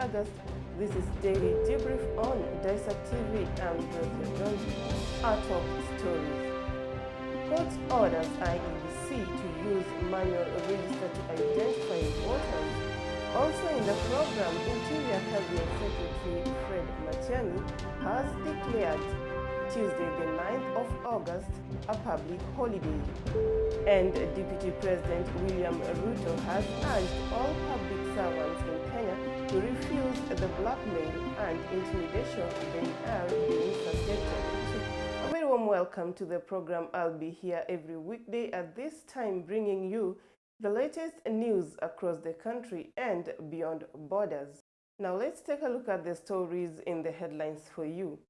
August. This is Daily Debrief on Disa TV. I'm Rosie Jones. Our top stories. Court orders IEBC to use manual register to identify voters. Also in the program, Interior Cabinet Secretary Fred Matiang'i has declared Tuesday the 9th of August a public holiday. And Deputy President William Ruto has urged all public servants in Kenya to refuse the blackmail and intimidation they are being subjected to. A very warm welcome to the program. I'll be here every weekday at this time bringing you the latest news across the country and beyond borders. Now let's take a look at the stories in the headlines for you.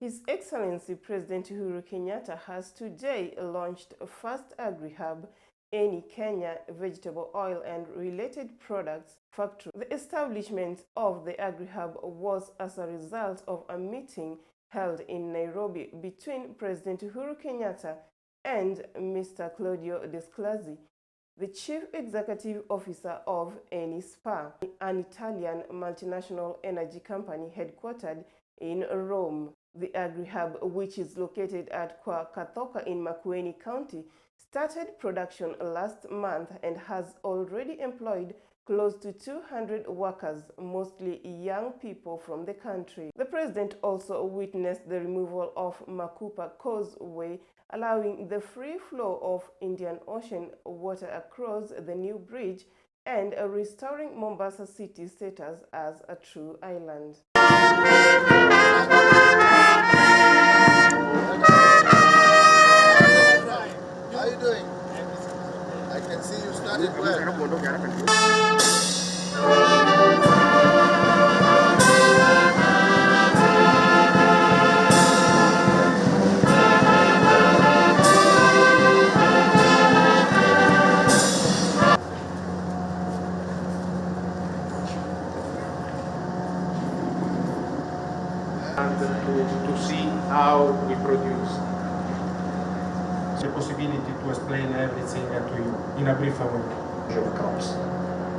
His Excellency President Uhuru Kenyatta has today launched a first agri-hub, Any Kenya Vegetable Oil and Related Products Factory. The establishment of the agri-hub was as a result of a meeting held in Nairobi between President Uhuru Kenyatta and Mr. Claudio Descalzi, the Chief Executive Officer of Eni SPA, an Italian multinational energy company headquartered in Rome. The agri-hub, which is located at Kwakathoka in Makueni County, started production last month and has already employed close to 200 workers, mostly young people from the country. The president also witnessed the removal of Makupa Causeway, allowing the free flow of Indian Ocean water across the new bridge and restoring Mombasa city status as a true island. How are you doing? I can see you started well. And to see how we produce. The possibility to explain everything to you in a briefer way. Of crops.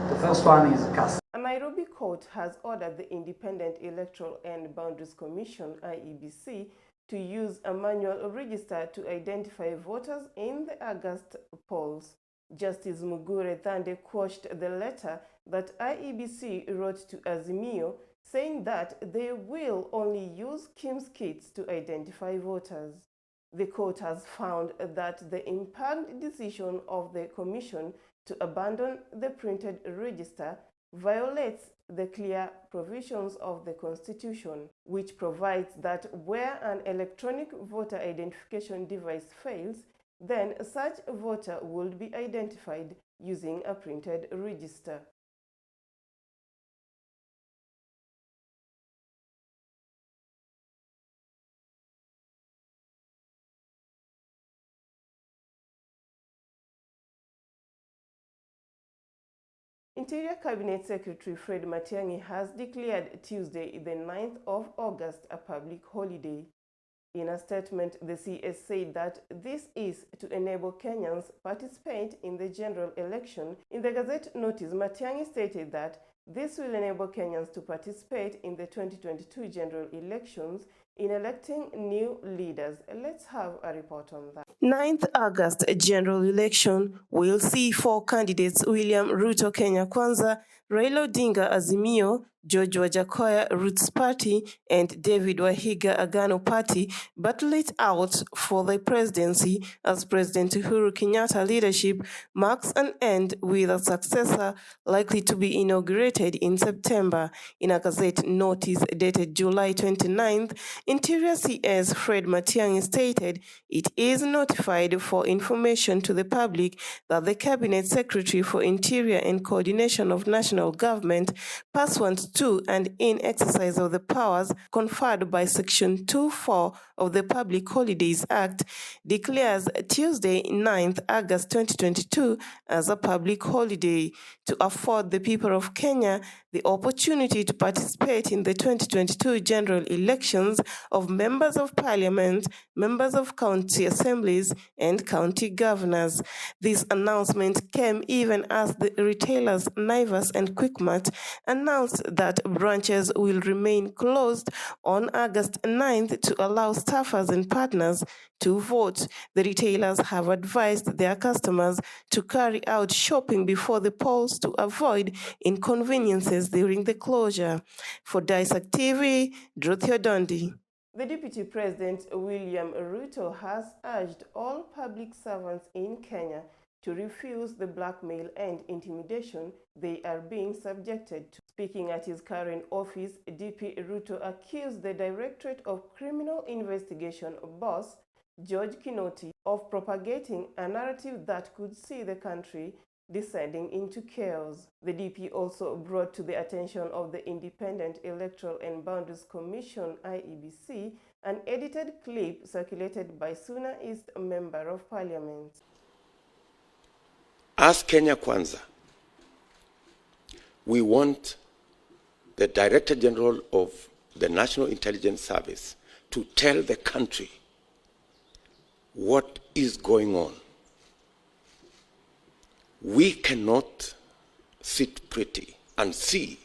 The first one is cast. A Nairobi court has ordered the Independent Electoral and Boundaries Commission, IEBC, to use a manual register to identify voters in the August polls. Justice Mugure Thande quashed the letter that IEBC wrote to Azimio, saying that they will only use KIMS kits to identify voters. The court has found that the impugned decision of the Commission to abandon the printed register violates the clear provisions of the Constitution, which provides that where an electronic voter identification device fails, then such voter would be identified using a printed register. Interior Cabinet Secretary Fred Matiang'i has declared Tuesday, the 9th of August, a public holiday. In a statement, the CS said that this is to enable Kenyans participate in the general election. In the Gazette notice, Matiang'i stated that this will enable Kenyans to participate in the 2022 general elections in electing new leaders. Let's have a report on that. 9th August general election will see four candidates: William Ruto Kenya Kwanza, Raila Odinga Azimio, George Wajakoya Roots Party, and David Wahiga Agano Party battle it out for the presidency as President Uhuru Kenyatta leadership marks an end with a successor likely to be inaugurated in September. In a Gazette notice dated July 29th, Interior CS Fred Matiang'i stated it is notified for information to the public that the Cabinet Secretary for Interior and Coordination of National Government, pursuant to and in exercise of the powers conferred by Section 2(4) of the Public Holidays Act, declares Tuesday, 9th August 2022 as a public holiday to afford the people of Kenya the opportunity to participate in the 2022 general elections of members of parliament, members of county assemblies, and county governors. This announcement came even as the retailers Naivas and Quickmart announced that that branches will remain closed on August 9th to allow staffers and partners to vote. The retailers have advised their customers to carry out shopping before the polls to avoid inconveniences during the closure. For Daisak TV, Druthio Dondi. The Deputy President William Ruto has urged all public servants in Kenya to refuse the blackmail and intimidation they are being subjected to. Speaking at his current office, DP Ruto accused the Directorate of Criminal Investigation boss, George Kinoti, of propagating a narrative that could see the country descending into chaos. The DP also brought to the attention of the Independent Electoral and Boundaries Commission (IEBC) an edited clip circulated by Suna East Member of Parliament. As Kenya Kwanza, we want the Director General of the National Intelligence Service to tell the country what is going on. We cannot sit pretty and see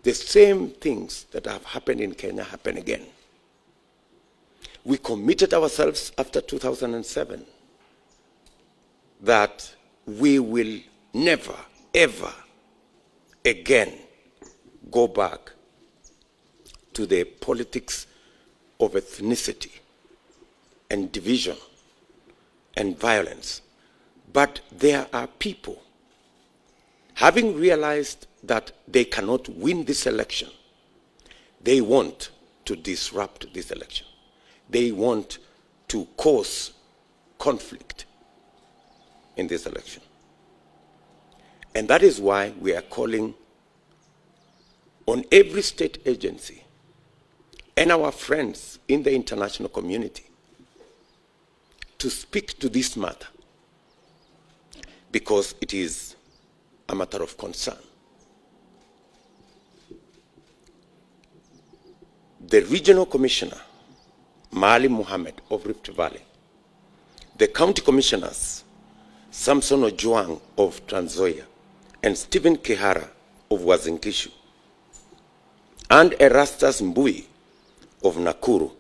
the same things that have happened in Kenya happen again. We committed ourselves after 2007 that we will never, ever again go back to the politics of ethnicity and division and violence. But there are people, having realized that they cannot win this election, they want to disrupt this election. They want to cause conflict in this election. And that is why we are calling on every state agency and our friends in the international community to speak to this matter, because it is a matter of concern. The regional commissioner, Maalim Mohammed of Rift Valley, the county commissioners, Samson Ojuang of Trans Nzoia and Stephen Kihara of Uasin Gishu, and Erastus Mbui of Nakuru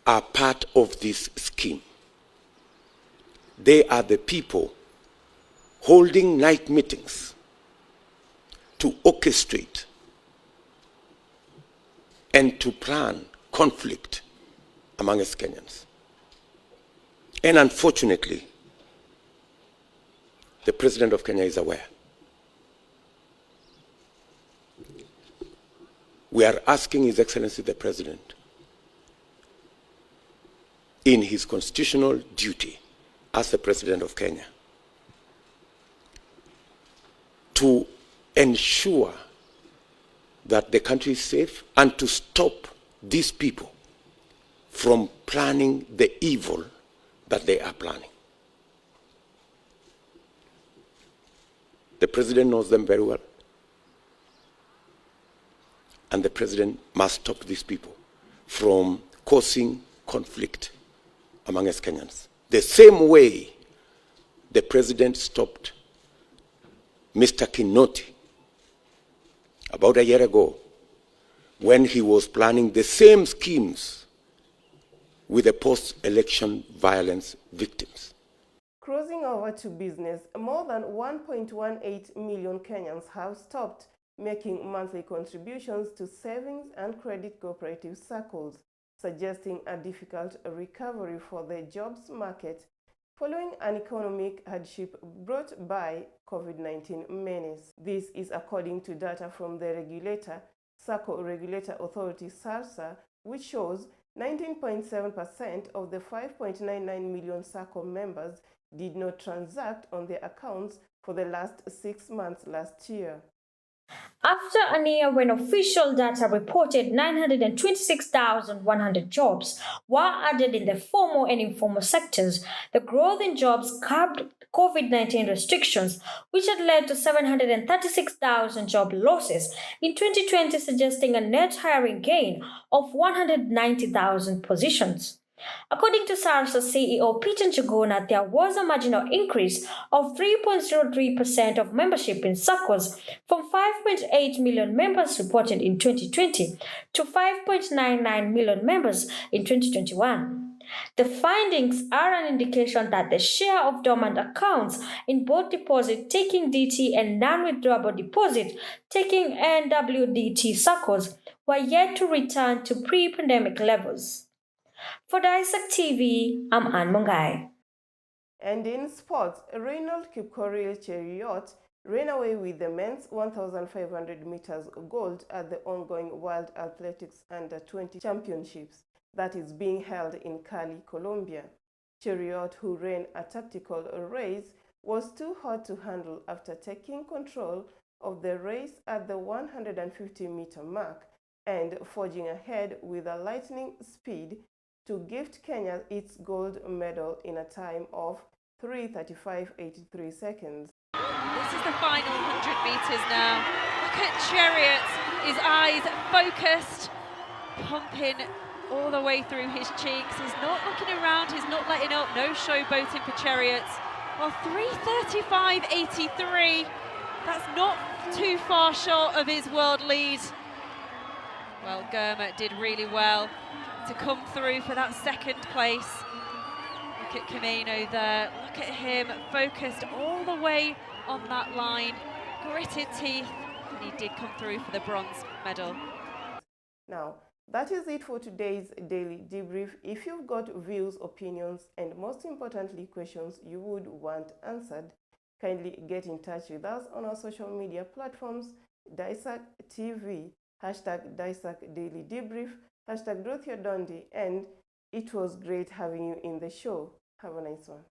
are part of this scheme. They are the people holding night meetings to orchestrate and to plan conflict among us Kenyans. And unfortunately, the President of Kenya is aware. We are asking His Excellency the President, in his constitutional duty as the President of Kenya, to ensure that the country is safe and to stop these people from planning the evil that they are planning. The President knows them very well. And the President must stop these people from causing conflict among us Kenyans. The same way the President stopped Mr. Kinoti about a year ago when he was planning the same schemes with the post-election violence victims. Crossing over to business, more than 1.18 million Kenyans have stopped making monthly contributions to savings and credit cooperative circles, suggesting a difficult recovery for the jobs market following an economic hardship brought by COVID-19 menace. This is according to data from the regulator, Sacco Regulator Authority SARSA, which shows 19.7% of the 5.99 million Sacco members did not transact on their accounts for the last 6 months last year. After a year when official data reported 926,100 jobs were added in the formal and informal sectors, the growth in jobs curbed COVID-19 restrictions, which had led to 736,000 job losses in 2020, suggesting a net hiring gain of 190,000 positions. According to SARS's CEO Peter Njuguna, there was a marginal increase of 3.03% of membership in SACCOs from 5.8 million members reported in 2020 to 5.99 million members in 2021. The findings are an indication that the share of dormant accounts in both deposit taking DT and non-withdrawable deposit taking NWDT SACCOs were yet to return to pre-pandemic levels. For Dissect TV, I'm Anne Mungai. And in sports, Reynold Kipkorir Cheruiyot ran away with the men's 1,500 meters gold at the ongoing World Athletics Under-20 Championships that is being held in Cali, Colombia. Cheruiyot, who ran a tactical race, was too hot to handle after taking control of the race at the 150-meter mark and forging ahead with a lightning speed to gift Kenya its gold medal in a time of 3:35.83 seconds. This is the final 100 metres now. Look at Cheruiyot, his eyes focused, pumping all the way through his cheeks. He's not looking around, he's not letting up, no showboating for Cheruiyot. Well, 3:35.83, that's not too far short of his world lead. Well, Gurma did really well to come through for that second place. Look at Camino there, look at him, focused all the way on that line, gritted teeth, and he did come through for the bronze medal. Now, that is it for today's Daily Debrief. If you've got views, opinions, and most importantly, questions you would want answered, kindly get in touch with us on our social media platforms, Dissect TV, #Dissect Daily Debrief, #DorothyOdondi, and it was great having you in the show. Have a nice one.